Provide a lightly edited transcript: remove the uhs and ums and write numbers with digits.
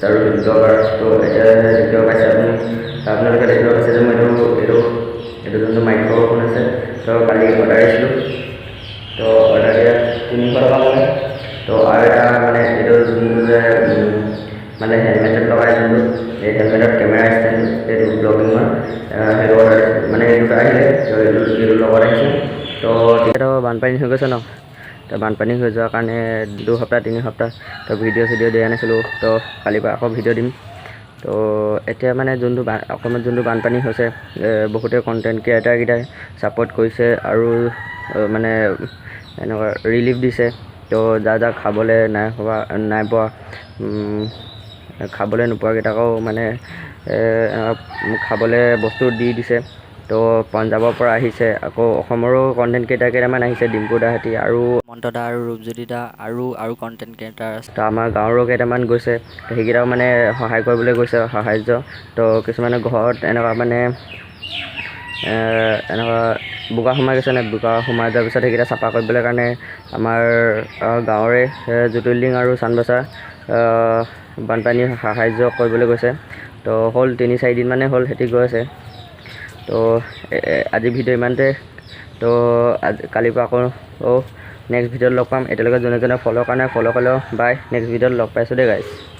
আৰু ব্লগাৰ তো এতিয়া দেখিব পাইছে আপোনালোকে দেখিব পাইছে যে মই এইটো যোনটো মাইক্ৰফোন আছে তো কালি অৰ্ডাৰ দিছিলোঁ তো অৰ্ডাৰ দিয়াত 300 টকা ল'লে তো আৰু এটা মানে এইটো যোনটো যে মানে হেলমেটত লগাই যোনটো এই হেলমেটত কেমেৰা ষ্টেণ্ড এইটো ব্লগিঙৰ সেইটো অৰ্ডাৰ দিছিলোঁ মানে এইটো আহিলে তো এইটো লগত আহিছে তো তেতিয়াতো বানপানী হৈ গৈছে ন তো বানপানী হৈ যোৱাৰ কাৰণে 2 সপ্তাহ 3 সপ্তাহ তো ভিডিঅ' দিয়া নাছিলোঁ তো কালিৰ পৰা আকৌ ভিডিঅ' দিম তো এতিয়া মানে যোনটো অসমত যোনটো বানপানী হৈছে বহুতে কণ্টেণ্ট ক্ৰিয়েটাৰকেইটাই ছাপোৰ্ট কৰিছে আৰু মানে এনেকুৱা ৰিলিফ দিছে তো যাৰ খাবলৈ নাই পোৱা খাবলৈ নোপোৱাকেইটাকো মানে খাবলৈ বস্তু দি দিছে তো পঞ্জাৱৰ পৰা আহিছে আকৌ অসমৰো কণ্টেণ্ট ক্ৰিয়েটাৰ কেইটামান আহিছে ডিম্পু দাহঁতি আৰু মন্ত দা আৰু ৰূপজ্যোতি দা আৰু কণ্টেণ্ট ক্ৰিয়েটাৰ আছে তো আমাৰ গাঁৱৰো কেইটামান গৈছে তো সেইকেইটাও মানে সহায় কৰিবলৈ গৈছে সাহাৰ্য তো কিছুমানে ঘৰত এনেকুৱা মানে এনেকুৱা বোকা সোমাই গৈছে নে বোকা সোমাই যোৱাৰ পিছত সেইকেইটা চাফা কৰিবলৈ কাৰণে আমাৰ গাঁৱৰে জ্যোতিৰ্লিং আৰু চানবাচা বানপানী সাহাৰ্য কৰিবলৈ গৈছে তো হ'ল 3-4 দিন মানে হ'ল সিহঁতি গৈ আছে তো আজি ভিডিঅ' ইমানতে তো কালিৰ পৰা আকৌ নেক্সট ভিডিঅ'ত লগ পাম এতিয়ালৈকে যোনে ফ'ল' কৰা নাই ফ'ল' কৰিলেও বাই নেক্সট ভিডিঅ'ত লগ পাইছোঁ দেই গাইছ।